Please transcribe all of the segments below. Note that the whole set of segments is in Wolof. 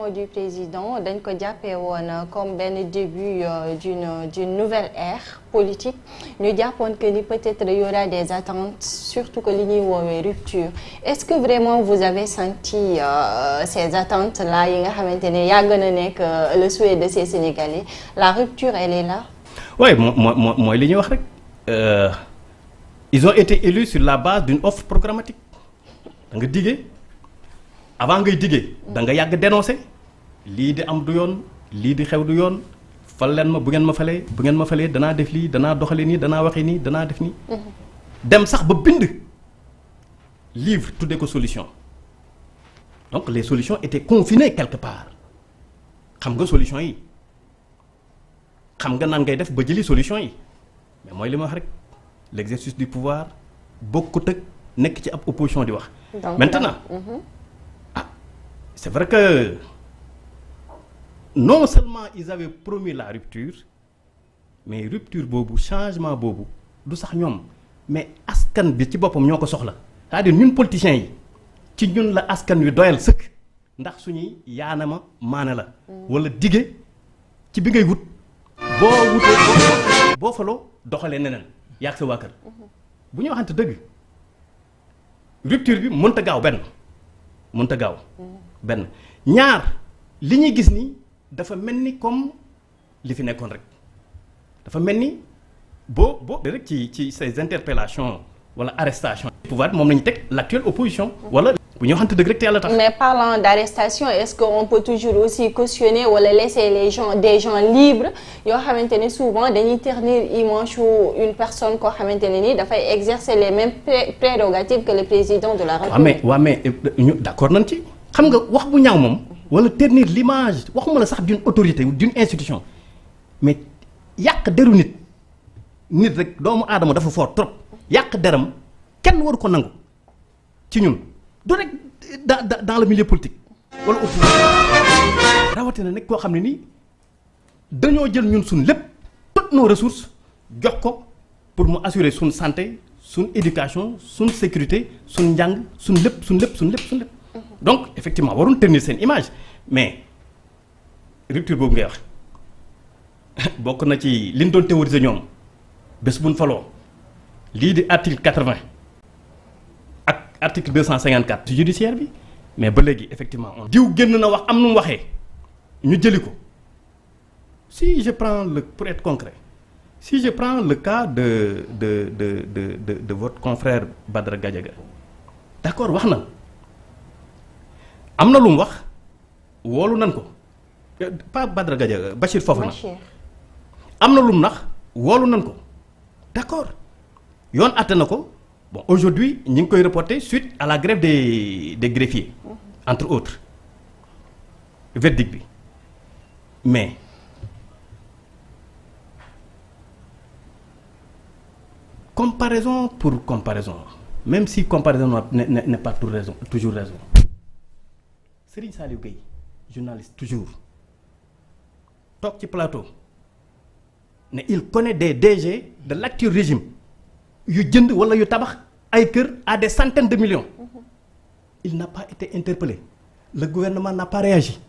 nomination du président dañ ko jàppee woon comme benn début d'une nouvelle ère politique ñu jàppoon que ni peut-être y aura des attentes surtout que li ñuy woowee rupture est-ce que vraiment vous avez senti ces attentes là yi nga xamante ne yàgg na nekk le souhait de ces Sénégalais la rupture elle est là. oui mooy li ñuy wax rek ils ont été élus sur la base d'une offre programmatique da nga diggee avant ngay diggee da nga yàgg dénoncer lii di am du yoon lii di xew du yoon fal leen ma bu ngeen ma falee danaa def lii danaa doxale nii danaa waxee nii danaa def nii dem sax ba bind livre tuddee ko solution donc les solutions étaient confinées quelque part xam nga solution yi xam nga nan ngay def ba jëli solution yi mais mooy li ma wax rek l'exercice du pouvoir bokkut ak nekk ci ab opposition di wax. maintenant c'est vrai que non seulement ils avaient promis la rupture mais rupture boobu changement boobu du sax ñoom mais askan bi ci boppam ñoo ko soxla c'est-à-dire ñun politiciens yi ci ñun la askan wi doyal sëkk ndax suñuy yaanama maane la wala dige ci bi ngay wut boo wutee boo faloo doxalee neneen yaag sa waa kër bu ñu waxante dëgg rupture bi mënta gaaw benn ñaar li ñuy gis ni dafa mel ni comme li fi nekkoon rek dafa mel ni boo rek ci ces interpellations wala arrestation pouvoir bi moom la ñu teg l'actuelle opposition wala bu ñu waxante dëgg rek te yàlla tax. mais parlant d'arrestation est-ce qu'on peut toujours aussi cautionner wala laisser des gens libres yoo xamante ne souvent dañuy ternir image une personne koo xamante ne ni dafay exercer les mêmes prérogatives que le président de la République. waaw mais ñu d'accord nañ ci xam nga wax bu ñaaw moom wala ternir l'image waxuma la sax d'une autorité ou d'une institution mais yàq deru nit rek doomu aadama dafa fort trop yàq deram kenn waru ko nangu ci ñun. du rek dans le milieu politique wala opposition rawatina nag koo xam ne nii dañoo jël ñun suñ lépp toutes nos ressources jox ko pour mu assurer suñ santé suñ éducation suñ sécurité suñ njàng suñ lépp donc effectivement waruñ tenir seen image mais rupture boobu ngay wax bokk na ci liñ doon théoriser ñoom bés buñ faloo lii di article 80 article 254 ci judiciaire bi mais ba léegi effectivement diw génn na wax am nu mu waxee ñu jëli ko si je prends pour être concret si je prends le cas de votre confrère Badara Gadiaga d'accord wax na am na lu mu wax woolu nan ko pas Badara Gadiaga Bachir Fofana am na lu mu nax woolu nan ko d'accord yoon àtte na ko. Bon, aujourd'hui, ñu ngi koy reporter suite à la grève des greffiers, entre autres. Verdict bi. Mais comparaison pour comparaison, même si comparaison n'est pas toujours raison. Serigne Saliou Gueye, journaliste toujours, toog ci plateau ne il connaît des DG de l'actuel régime yu jënd wala yu tabax ay kër à des centaines de millions. Il n'a pas été interpellé. Le gouvernement n'a pas réagi.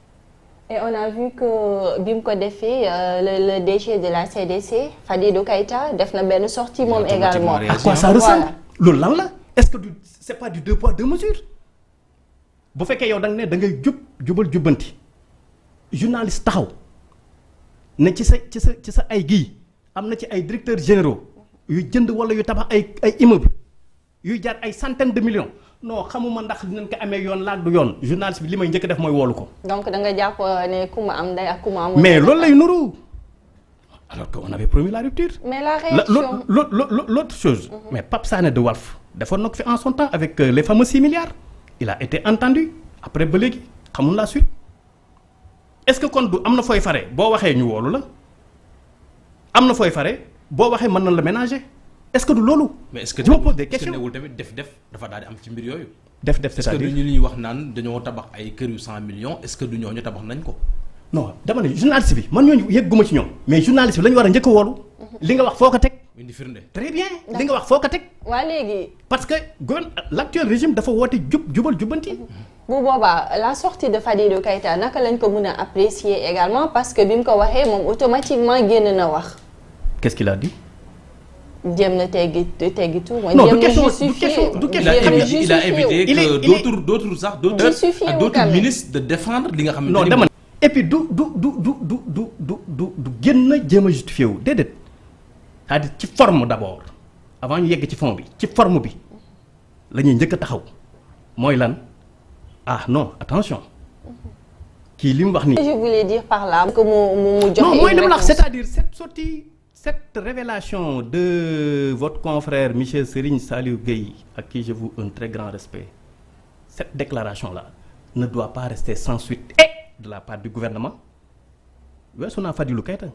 Et on a vu que bi mu ko defee le DG de la CDC Fadilou Keïta def na benn sortie moom également. À quoi ça ressemble loolu lan la est-ce que c'est pas du deux poids deux mesures bu fekkee yow da nga ne da ngay jubal jubbanti journaliste taxaw ne ci sa ay gii am na ci ay directeurs généraux yu jënd wala yu tabax ay immeubles yuy jaar ay centaines de millions. non xamuma ndax dinañ ko amee yoon laag du yoon journaliste bi li may njëkk def mooy woolu ko. donc da nga jàpp ne ku ma am ndey ak ku ma amul. mais loolu lay nuru alors que on avait promis la rupture. mais la réaction l'autre chose. mais Pape Sané de Walf defoon na ko fi en son temps avec les fameux 6 milliards. il a été entendu après ba léegi xamul la suite est-ce que kon du am na fooy fare boo waxee ñu woolu la am na fooy fare boo waxee mën na la ménager. est-ce que du loolu. mais est-ce que je me pose des questions newul tamit def dafa daal di am ci mbir yooyu. def c'est-à-dire est-ce que du ñu li ñuy wax naan dañoo tabax ay kër yu 100 millions est-ce que du ñooñu tabax nañ ko. non dama ne journaliste bi man ñooñu yëgguma ci ñoom mais journaliste bi la ñu war a njëkk a woolu li nga wax foo ko teg. indi firnde. très bien li nga wax foo ko teg. waa léegi. parce que l'actuel régime dafa woote jubal jubbanti. bu boobaa la sortie de Fadilou Keita naka lañ ko mën a apprécier également parce que bi mu ko waxee moom automatiquement génn na wax. Qu'est-ce qu'il a dit? jéem na teggi tout. Non, du question du question. Il a évité que d'autres ministres de défendre li nga xam ne. Non dama et puis du génn jéem a justifié wu déedéet c'est-à-dire ci forme d'abord avant ñu yegg ci fond bi ci forme bi la ñuy njëkk a taxaw mooy lan ah non attention kii li mu wax nii. je voulais dire par là que mu joxe. non mooy li mu wax c'est-à-dire cette révélation de votre confrère monsieur Serigne Saliou Gueye à qui je voue un très grand respect, cette déclaration-là ne doit pas rester sans suite et de la part du gouvernement. weesu naa Fadilou Keita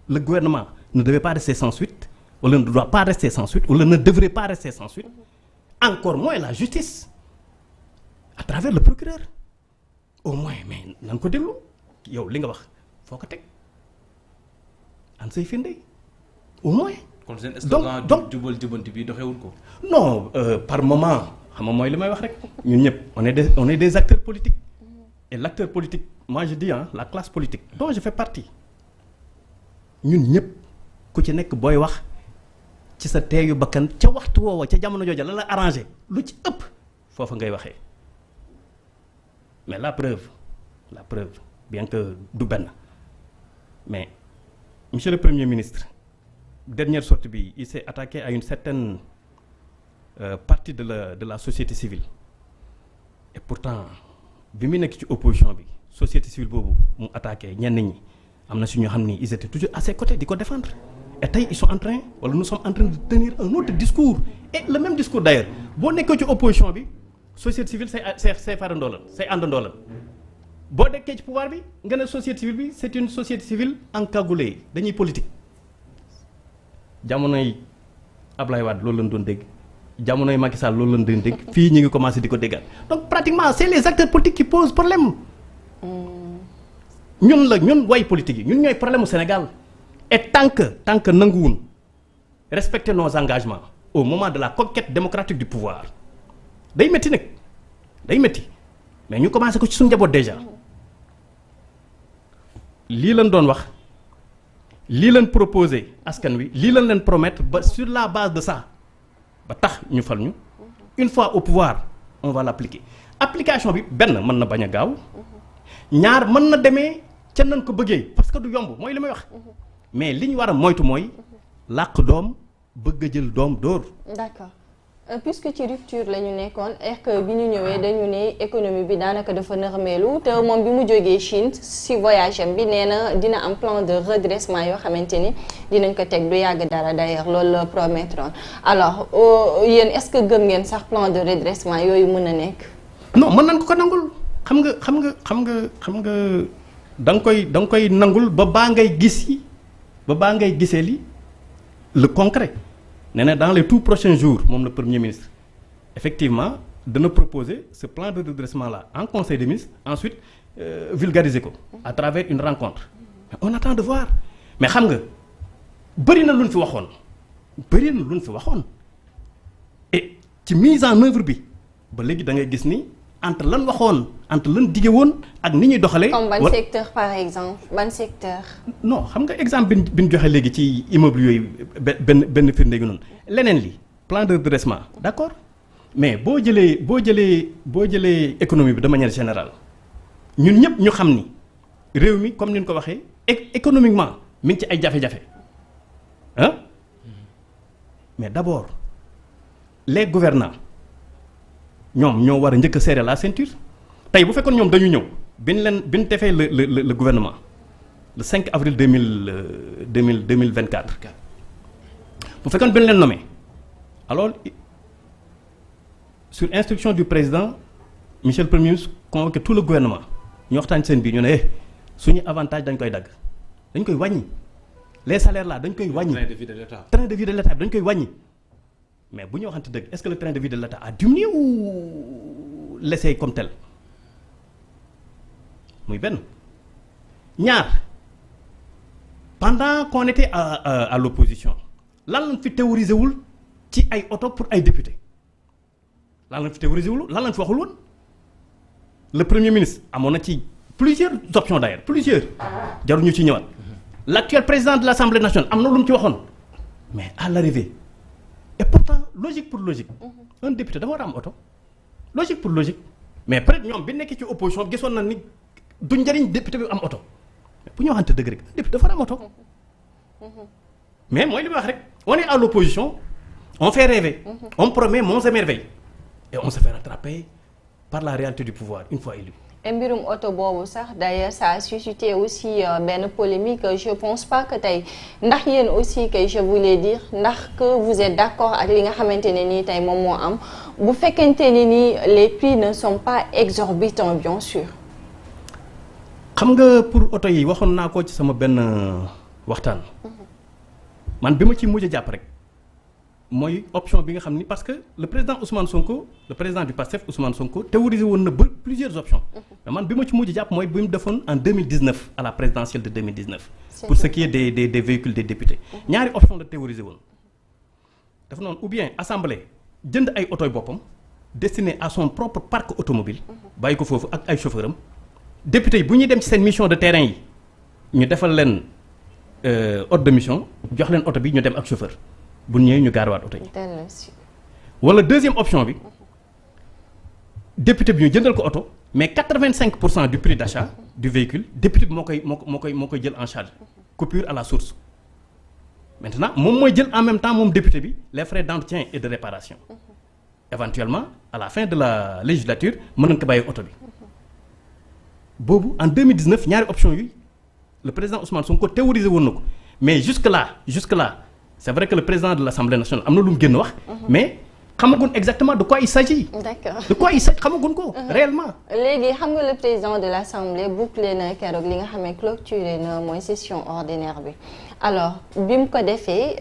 le gouvernement ne devait pas rester sans suite wala ne doit pas rester sans suite wala ne devrait pas rester sans suite, encore moins la justice à travers le procureur au moins mais nan ko déglu yow li nga wax foo ko teg an say firnde au moins. kon seen slogan jubal jubanti bi doxewul ko. non par moment xam nga mooy li may wax rek ñun ñëpp on est des acteurs politiques et l'acteur politique moi je dis la classe politique dont je fais partie ñun ñëpp ku ci nekk booy wax ci sa teeyu bakkan ca waxtu woowa ca jamono jooja la arrangé lu ci ëpp foofu ngay waxee mais la preuve bien que du benn mais monsieur le premier ministre. Dernière sortie bi il s'est attaqué à une certaine partie de la société civile et pourtant bi mu nekk ci opposition bi société civile boobu mu attaqué ñenn ñi am na si ñoo xam ni ils étaient toujours à ses côtés di ko défendre et tey ils sont en train wala nous sommes en train de tenir un autre discours et le même discours d'ailleurs boo nekkee ci opposition bi société civile say farandoo la say àndandoo la boo nekkee ci pouvoir bi nga ne société civile bi c'est une société civile encagoulée dañuy politique. jamonoy Ablaye Wade loolu lañ doon dégg jamonoy Macky Sall loolu lañ doon dégg fii ñu ngi commencé di ko déggal donc pratiquement c'est les acteurs politiques qui posent problème ñun way politique yi ñun ñooy problème au Sénégal et tant que nanguwun respecter nos engagements au moment de la conquête démocratique du pouvoir day métti nag day métti mais ñu commencé ko ci suñu njaboot déjà lii lañ doon wax. lii leen proposé askan wi lii leen promettre ba sur la base de ça ba tax ñu fal ñu une fois au pouvoir on va l'appliquer application bi benn mën na bañ a gaaw ñaar mën na demee ca nañ ko bëggee parce que du yomb mooy li may wax mais li ñu war a moytu mooy làq doom bëgg a jël doom dóor. D'accord. Puisque ci rupture la ñu nekkoon est-ce que bi ñu ñëwee dañu ne économie bi daanaka dafa nërmeelu te moom bi mu jógee Chine si voyage am bi nee na dina am plan de redressement yoo xamante ni dinañ ko teg du yàgg dara d'ailleurs loolu la promettroon alors yéen est-ce que gëm ngeen sax plan de redressement yooyu mën a nekk. non mën nañ ko nangul xam nga da nga koy nangul ba baa ngay gisee li le concret. nee na dans les tout prochains jours moom le premier ministre effectivement dana proposer ce plan de redressement là en conseil des ministres ensuite vulgariser ko à travers une rencontre mais on attend de voir mais xam nga bëri na lu ñu fi waxoon et ci mise en œuvre bi ba léegi da ngay gis ni entre lan waxoon entre lan dige woon ak ni ñuy doxalee. comme ban secteur par exemple ban secteur. non xam nga exemple bi ñu joxe léegi ci immeuble yooyu benn firnde gi noonu leneen li plan de redressement d'accord mais boo jëlee économie bi de manière générale ñun ñëpp ñu xam ni réew mi comme ni ñu ko waxee économiquement mi ngi ci ay jafe-jafe mais d'abord les gouvernants ñoom ñoo war a njëkk a serrer la ceinture tey bu fekkoon ñoom dañu ñëw bi ñu defee le gouvernement le 5 avril 2024 bu fekkoon bi ñu leen nommé alors sur instruction du président monsieur le premier ministre convoqué tout le gouvernement ñu waxtaan seen biir ñu ne suñu avantage dañ koy dagg dañ koy wàññi les salaires là dañ koy wàññi. train de vie de l'État dañ koy wàññi. mais bu ñu waxante dëgg est-ce que le train de vie de l'État a diminué ou laissé comme tel muy benn ñaar pendant qu'on était à l'opposition lan lañ fi théorisé wul ci ay oto pour ay députés lan lañ fi théorisé wul lan lañ fi waxul woon le premier ministre amoon na ci plusieurs options d'ailleurs plusieurs jaruñu ci ñëwaat l'actuel président de l'Assemblée nationale am na lu mu ci waxoon mais à l'arrivée et pourtant logique pour logique un député dafa war a am oto logique pour logique mais peut-être ñoom bi nekkee ci opposition gisoon na ni du njëriñ député bi am oto bu ñu waxante dëgg rek un député dafa war a am oto mais mooy li ma wax rek on est à l'opposition on fait rêver on promet monts et merveilles et on se fait rattraper par la réalité du pouvoir une fois élu. et mbirum oto boobu sax d'ailleurs ça a suscité aussi benn polémique je pense pas que tey ndax yéen aussi que je voulais dire ndax que vous êtes d'accord ak li nga xamante ne nii tey moom moo am bu fekkente ne nii les prix ne sont pas exorbitants bien sûr. xam nga pour oto yi waxoon naa ko ci sama benn waxtaan. man bi ma ci mujj a jàpp rek mooy option bi nga xam ni parce que le président Ousmane Sonko le président du PASTEF Ousmane Sonko théorisé woon na ba plusieurs options mais man bi ma ci mujj a jàpp mooy bi mu defoon en 2019 à la présidentielle de 2019 pour ce qui est des véhicules des députés ñaari option la théorisé woon dafa noonu ou bien assemblée jënd ay otoy boppam destiné à son propre parc automobile bàyyi ko foofu ak ay chauffeur am député yi bu ñuy dem ci seen mission de terrain yi ñu defal leen ordre de mission jox leen oto bi ñu dem ak chauffeur bu ñëwee ñu gaarawaat oto yi. wala deuxième option bi député bi ñu jëndal ko oto mais 85% du prix d'achat du véhicule député bi moo koy jël en charge coupure à la source maintenant moom mooy jël en même temps moom député bi les frais d'entretien et de réparation éventuellement à la fin de la législature mën nañ ko bàyyi oto bi boobu en 2019 ñaari option yi le président Ousmane Sonko théorisé woon na ko mais jusque là c'est vrai que le président de l'Assemblée nationale am na lu mu génn wax mais xamagun exactement de quoi il s'agit. D'accord. De quoi il s'agit xamagun ko réellement. léegi xam nga le président de l'Assemblée bouclé na keroog li nga xam ne clôturé na mooy session ordinaire bi alors bi mu ko defee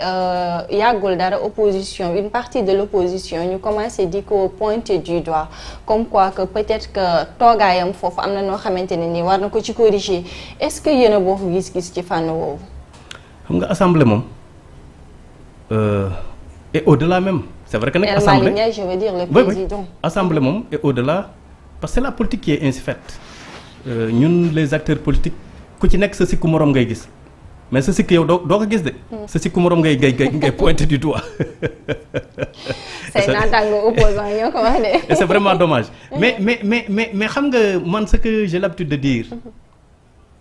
yàggul dara opposition une partie de l'opposition ñu commencé di ko pointer du doigt comme quoi que peut-être que toogaayam foofu am na noo xamante ne nii war na ko ci corriger est-ce que yéen a bokk gis-gis ci fànn woowu. xam nga assemblée moom et au-delà même. c'est vrai que nag assemblée je veux dire le président. assemblée moom et au-delà parce que c'est la politique qui est ainsi faite ñun les acteurs politiques ku ci nekk sa sikku moroom ngay gis mais sa sikk yow doo ko gis de. sa sikku moroom ngay pointer du doigt. say naataango opposant ñoo ko wax de. et c'est vraiment dommage mais xam nga man ce que j'ai l'habitude de dire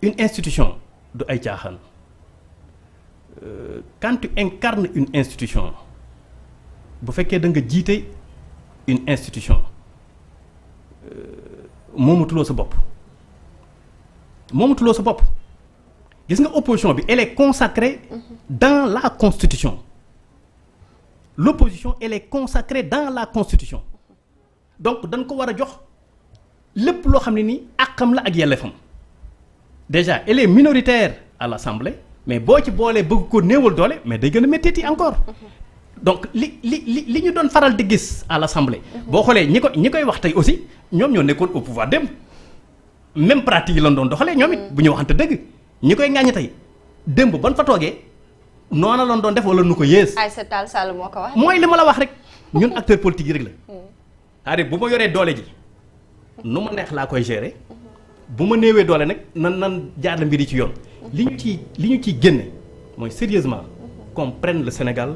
une institution du ay caaxaan quand tu incarnes une institution. bu fekkee da nga jiite une institution moomatuloo sa bopp gis nga opposition bi elle est consacrée dans la constitution l'opposition elle est consacrée dans la constitution donc dañ ko war a jox lépp loo xam ne nii àqam la ak yelleefam déjà elle est minoritaire à l'Assemblée mais boo ci boolee bëgg ko néewal doole mais day gën a méttiti encore donc li ñu doon faral di gis à l'Assemblée boo xoolee ñi koy wax tey aussi ñoom ñoo nekkoon au pouvoir démb même pratique yi lañ doon doxalee ñoom it bu ñu waxante dëgg ñi koy ŋàññi tey démb ban fa toogee noona lañ doon def wala nu ko yées. Aïssata Tall Sall moo ko wax. mooy li ma la wax rek ñun acteur politique yi rek la c'est-à-dire bu ma yoree doole ji nu ma neex laa koy gérer bu ma néewee doole nag nan jaar la mbir yi ci yoon li ñu ciy génne mooy sérieusement qu'on prenne le Sénégal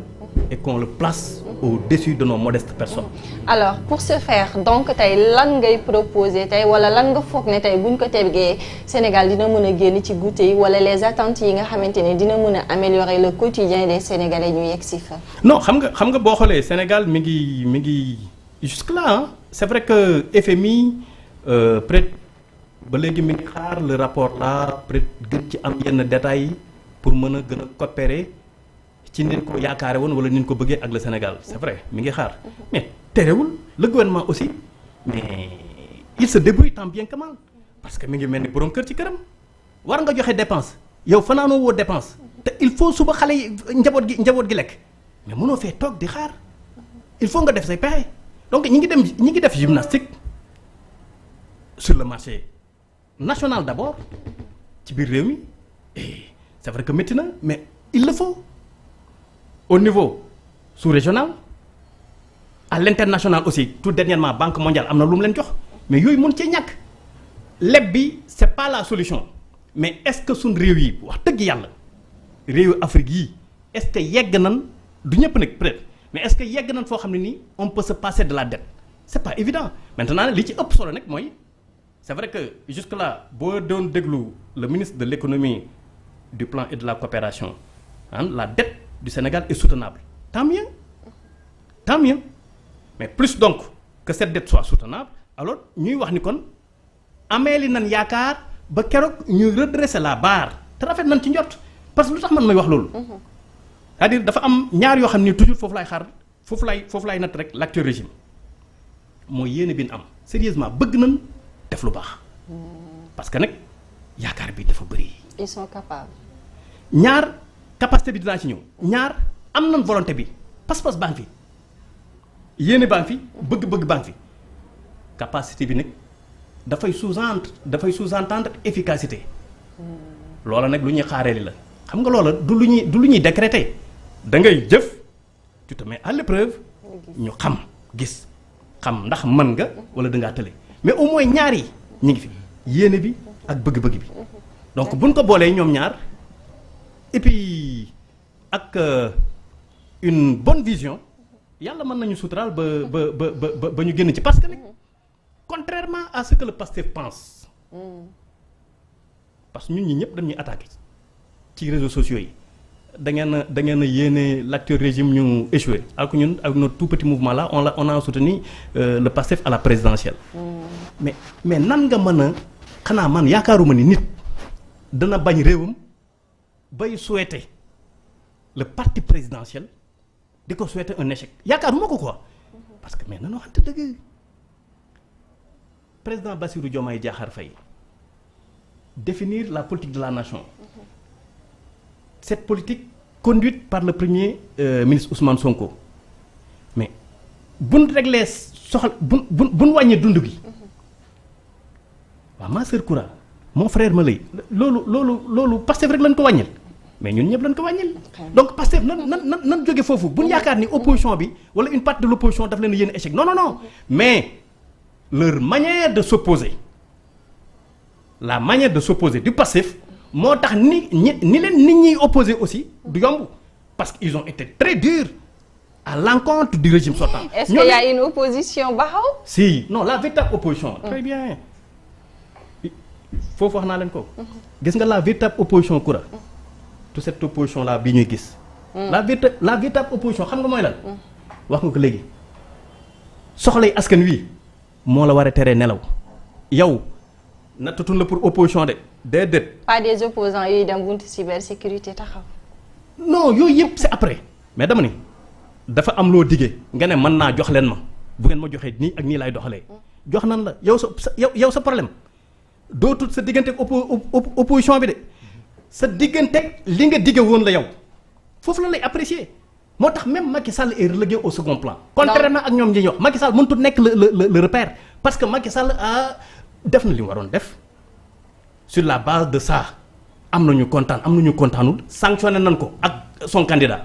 et qu'on le place au-dessus de nos modestes personnes. alors pour ce faire donc tey lan ngay proposer tey wala lan nga foog ne tey buñ ko tegee Sénégal dina mën a génn ci goutte yi wala les attentes yi nga xamante ne dina mën a améliorer le quotidien des Sénégalais ñu yegg si fa. non xam nga boo xoolee Sénégal mi ngi jusque là hein. C'est vrai que FMI peut-être ba léegi mi ngi xaar le rapport là peut-être gën ci am yenn détails yi pour mën a gën a coopérer. ci nin ko yaakaare woon wala nin ko bëggee ak le Sénégal c'est vrai mi ngi xaar mais terewul le gouvernement aussi mais il se débrouille tant bien que mal parce que mi ngi mel ni borom kër ci këram war nga joxe dépense yow fanaanoo woo dépense te il faut suba xale yi njaboot gi lekk mais mënoo fee toog di xaar il faut nga def say pexe donc ñi ngi def gymnastique sur le marché national d'abord ci biir réew mi et c'est vrai que métti na mais il le faut au niveau sous-régional à l'international aussi tout dernièrement Banque mondiale am na lu mu leen jox mais yooyu mën cee ñàkk leb bi c'est pas la solution mais est-ce que suñ réew yi wax dëgg yàlla réewu Afrique yi est-ce que yegg nan du ñëpp nag peut-être mais est-ce que yegg nan foo xam ne nii on peut se passer de la dette c'est pas évident maintenant li ci ëpp solo nag mooy c'est vrai que jusque là boo doon déglu le ministre de l'économie du plan et de la coopération la dette du Sénégal est soutenable tant mieux mais plus donc que cette dette soit soutenable alors ñuy wax ni kon ameeli nan yaakaar ba keroog ñu redresser la barre te rafet nañ ci njort parce que lu tax man may wax loolu c'est-à-dire dafa am ñaar yoo xam ni toujours foofu laay natt rek l'actuel régime mooy yéene bi ñu am sérieusement bëgg nañ def lu baax parce que nag yaakaar bi dafa bëri. ils sont capables. ñaar capacité bi dinaa ci ñëw ñaar am nañ volonté bi pas-pas baa ngi fi yéene baa ngi fi bëgg-bëgg baa ngi fi capacité bi nag dafay sous-entendre efficacité loola nag lu ñuy xaareeli la xam nga loola du lu ñuy décréter da ngay jëf tu te mets à l'épreuve ñu gis xam ndax mën nga wala dangaa tële mais au moins ñaar yi ñu ngi fi yéene bi ak bëgg-bëgg bi donc buñ ko boolee ñoom ñaar et puis ak une bonne vision yàlla mën nañu suturaal ba ñu génn ci parce que nag contrairement à ce que le Pastef pense parce que ñun ñi ñëpp dañuy attaqué ci réseaux sociaux yi da ngeen a yéene l'actuel régime ñu échoué alors que ñun avec notre tout petit mouvement là on a soutenu le Pastef à la présidentielle mais nan nga mën a xanaa man yaakaaruma ni nit dana bañ réewam bay souhaiter le parti présidentiel di ko souhaiter un échec yaakaaruma ko quoi parce que mais nanoo xamante dëgg président Bassirou Diomaye Diakhar Faye définir la politique de la nation cette politique conduite par le premier ministre Ousmane Sonko mais buñ réglé soxla buñ wàññee dund gi waaw ma sœur Koura mon frère Malay loolu Pastef rek lañ ko wàññil mais ñun ñëpp lañ ko wàññil donc Pastef nan jóge foofu buñ yaakaar ni opposition bi wala une partie de l'opposition daf leen yéen échec non mais leur manière de s'opposer la manière de s'opposer du Pastef moo tax ni leen nit ñiy opposé aussi du yomb parce que ils ont été très durs à l'encontre du régime sortant. Est-ce qu'il y a une opposition baxaw? Si non la véritable opposition. Très bien foofu wax naa leen ko. gis nga la véritable opposition Koura. toute cette opposition là bi ñuy gis. la véritable opposition xam nga mooy lan. wax nga ko léegi soxlay askan wi moo la war a teree nelaw yow. nattatun la pour opposition de déedéet. pas des opposants yuy dem buntu cybersécurité taxaw. non yooyu yëpp c'est après mais dama ni dafa am loo diggee nga ne mën naa jox leen ma bu ngeen ma joxee nii ak nii laay doxalee jox nan la yow sa problème dootul sa diggante ak opposition bi de sa diggante li nga digge woon la yow foofu la lay apprécier moo tax même Macky Sall est relégué au second plan. contrairement ak ñoom ñi ñuy wax Macky Sall mënut nekk le repère parce que Macky Sall def na li mu waroon def sur la base de ça am nañu kontaan am nañu kontaanul sanctionné nañ ko ak son candidat.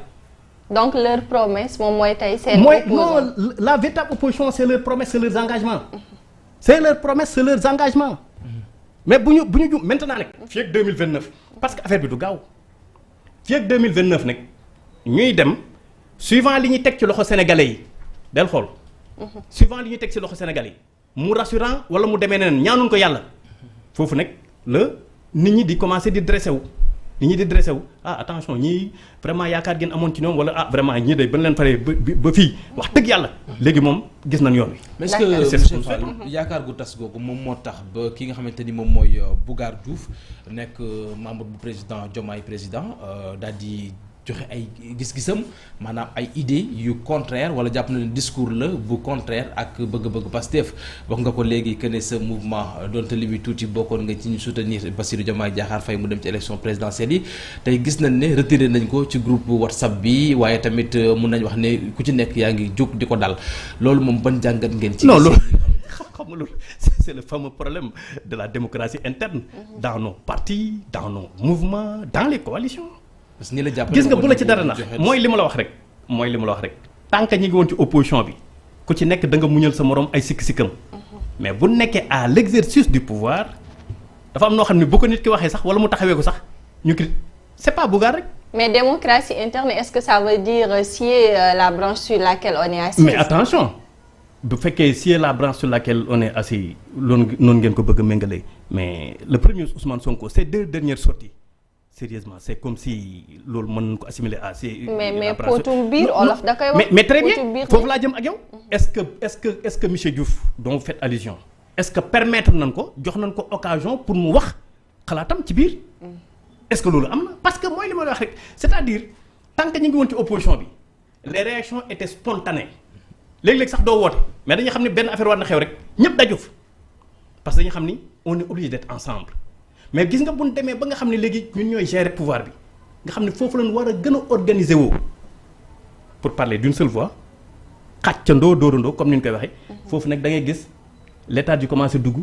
donc leur promesse moom mooy tey seen. non la véritable opposition c'est leur promesse c'est leurs engagements. c'est leur promesse c'est leurs engagements. mais bu ñu ju maintenant nag. fii ak 2029 parce que affaire bi du gaaw fii ak 2029 nag ñuy dem suivant li ñuy teg ci loxo sénégalais yi del xool. suivant li ñuy teg ci loxo sénégalais yi. mu rassurant wala mu demee neneen ñaanuñ ko yàlla foofu nag la nit ñi di commencer di dressé wu attention ñii vraiment yaakaar ngeen amoon ci ñoom wala vraiment ñii day ban leen faree ba fii wax dëgg yàlla léegi moom gis nañ yoon wi. mais est-ce que monsieur Fall yaakaar gu tas googu moom moo tax ba ki nga xamante ni moom mooy Bougar Diouf nekk membre bu président Diomaye président daal di joxe ay gis-gisam maanaam ay idées yu contraire wala jàpp na ne discours la bu contraire ak bëgg-bëgg Pastef wax nga ko léegi que ne sa mouvement donte li muy tuuti bokkoon nga ci ñu soutenir Bassirou Diomaye Diakhar Faye mu dem ci élection présidentielle yi tey gis nañ ne retiré nañ ko ci groupe WhatsApp bi waaye tamit mun nañ wax ne ku ci nekk yaa ngi jóg di ko dal loolu moom ban jàngat ngeen ci. non loolu xam nga loolu c'est le fameux problème de la démocratie interne dans nos partis dans nos mouvements dans les coalitions. parce que ñi la jàppale gis nga bu la ci dara nax mooy li ma la wax rek tant que ñi ngi woon ci opposition bi ku ci nekk da nga muñal sa morom ay sikk-sikkam mais bu nekkee à l'exercice du pouvoir dafa am noo xam ne bu ko nit ki waxee sax wala mu taxawee ko sax ñu cri c'est pas Bougane rek. mais démocratie interne est-ce que ça veut dire scier la branche sur laquelle on est assis. mais attention bu fekkee scier la branche sur laquelle on est assis loolu noonu ngeen ko bëgg a méngale mais le premier Ousmane Sonko ces 2 dernières sorties sérieusement c'est comme si loolu mën nañu ko assimiler à ces. mais potum biir olof da koy wax. mais très bien foofu laa jëm ak yow. est-ce que monsieur Diouf dont vous faites allusion est-ce que permettre nañ ko jox nañ ko occasion pour mu wax xalaatam ci biir. est-ce que loolu am na parce que mooy li ma la wax rek c'est-à-dire tant que ñu ngi woon ci opposition bi les réactions étaient spontanées léeg-léeg sax doo woote mais dañuy xam ne benn affaire war na xew rek ñëpp daju fa parce que dañu xam ni on est obligé d'être ensemble mais gis nga bu ñu demee ba nga xam ne léegi ñun ñooy gérer pouvoir bi nga xam ne foofu lañ war a gën a organiser woo pour parler d'une seule voix xàccandoo dóorandoo comme ni ñu koy waxee. foofu nag da ngay gis l'état di commencer dugg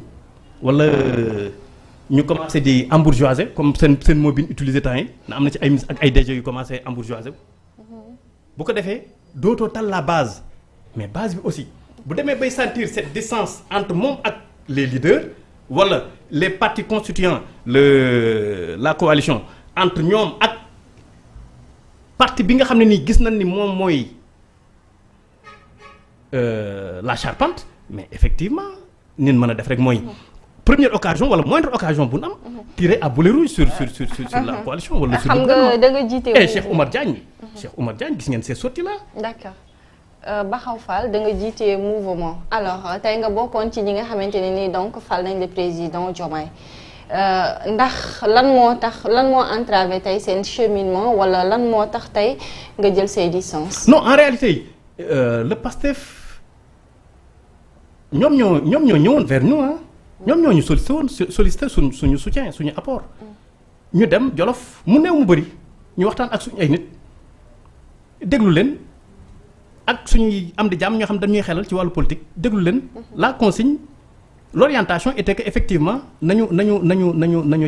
wala. ñu commencé di embourgeoiser comme seen mot bi ñu utilisé temps yi na am na ci ay ministres ak ay DG yu commencé embourgeoiser bu ko defee dootoo tal la base mais base bi aussi bu demee bay sentir cette distance entre moom ak les leaders wala les partis constituant la coalition entre ñoom ak parti bi nga xam ne nii gis nañ ni moom mooy la charpente mais effectivement nin mën a def rek mooy. première occasion wala moindre occasion bu ñu am. tirer à boulet rouge sur la coalition wala sur le gouvernement. xam nga da nga jiite Cheikh Oumar Diagne. Cheikh Oumar Diagne gis ngeen ces sorties là. d'accord Bakhaw Fall da nga jiite mouvement alors tey nga bokkoon ci ñi nga xamante ne nii donc fal nañ le président Diomaye ndax lan moo entravé tey seen cheminement wala lan moo tax tey nga jël say distance. non en réalité le PASTEF ñoom ñoo ñëwoon vers nous ah. ñoom ñoo ñu sollicité suñu soutien suñu apport ñu dem Jolof mu néew mu bëri ñu waxtaan ak suñu ay nit déglu leen ak suñuy am di jàmm ñoo xam dañuy xelal ci wàllu politique déglu leen la consigne l'orientation était que effectivement nañu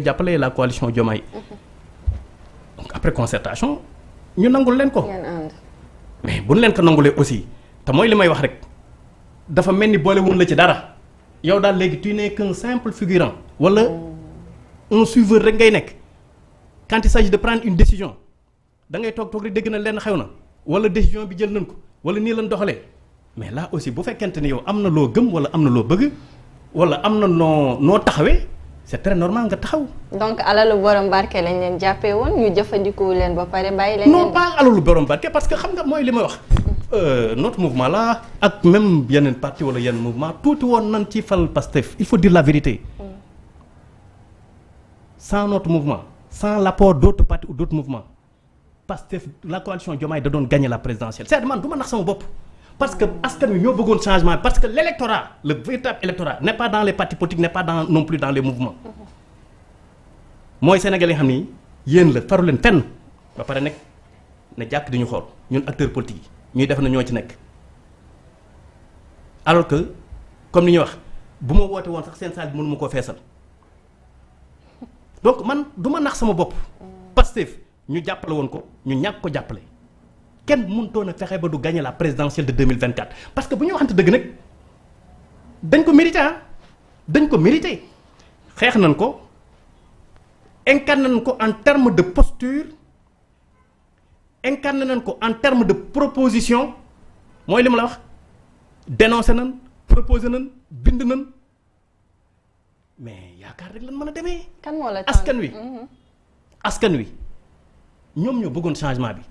jàppale la coalition Diomaye donc après concertation ñu nangul leen ko mais bu ñu leen ko nangulee aussi te mooy li may wax rek dafa mel ni boole wuñ la ci dara yow daal léegi tu n'es qu'un simple figurant wala un suiveur rek ngay nekk quand il s'agit de prendre une décision da ngay toog rek dégg na lenn xew na wala décision bi jël nañ ko wala nii lañ doxalee mais là aussi bu fekkente ni yow am na loo gëm wala am na loo bëgg wala am na noo taxawee c'est très normal nga taxaw. donc alalu borom barke lañ leen jàppee woon ñu jëfandikoo leen ba pare bàyyi leen. non pas alalu borom barke parce que xam nga mooy li may wax. notre mouvement là ak même yeneen parti wala yenn mouvement tuuti woon nañ ci fal Pastef il faut dire la vérité. Sans notre mouvement sans l'apport d'autres partis ou d'autres mouvements Pastef la coalition Diomaye da doon gagner la présidentielle c'est man du ma nax sama bopp. parce que askan wi ñoo bëggoon changement parce que l'électorat le véritable électorat n'est pas dans les partis politiques n'est pas non plus dans les mouvements. mooy Sénégalais yi xam ni yéen la faru leen fenn ba pare nekk ne jàkk di ñu xool ñun acteurs politiques yi ñuy def na ñoo ci nekk. alors que comme ni ñuy wax bu ma woote woon sax seen salle bi mënu ma koo feesal donc man du ma nax sama bopp. Pastef ñu jàppale woon ko ñu ñàkk ko jàppale kenn mënutoon a fexe ba du gagner la présidentielle de 2024 parce que bu ñu waxante dëgg nag dañ ko mérité dañ ko mérité xeex nañ ko incarné nañ ko en termes de posture incarné nañ ko en termes de proposition mooy li ma la wax dénoncé nañ proposé nañ bind nañ mais yaakaar rek lan mën a demee. kan moo la askan wi ñoom ñoo bëggoon changement bi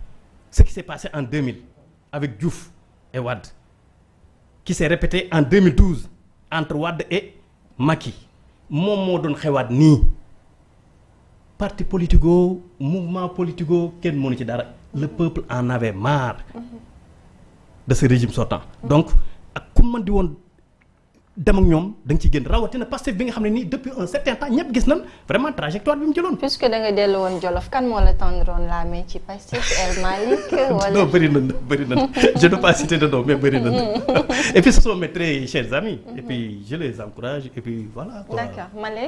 ce qui s'est passé en 2000 avec Diouf et Wade qui s'est répété en 2012 entre Wade et Macky moom moo doon xewaat nii parti politico mouvement politico kenn mënu ci dara le peuple en avait marre de ce régime sortant donc ak ku mën di woon dem ak ñoom da nga ciy génn rawatina Pastef bi nga xam ne nii depuis un certain temps ñëpp gis nañ vraiment trajectoire bi mu jëloon. puisque da nga dellu woon Jolof kan moo la tendroon la main ci Pastef El Malick wala. non bëri na je ne peux pas citer de nom mais bëri na et puis ce sont mes très chers amis. et puis je les encourage et puis voilà. d'accord Malé.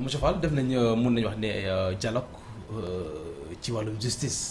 monsieur Fall def nañ mun nañu wax ne dialogue ci wàllum justice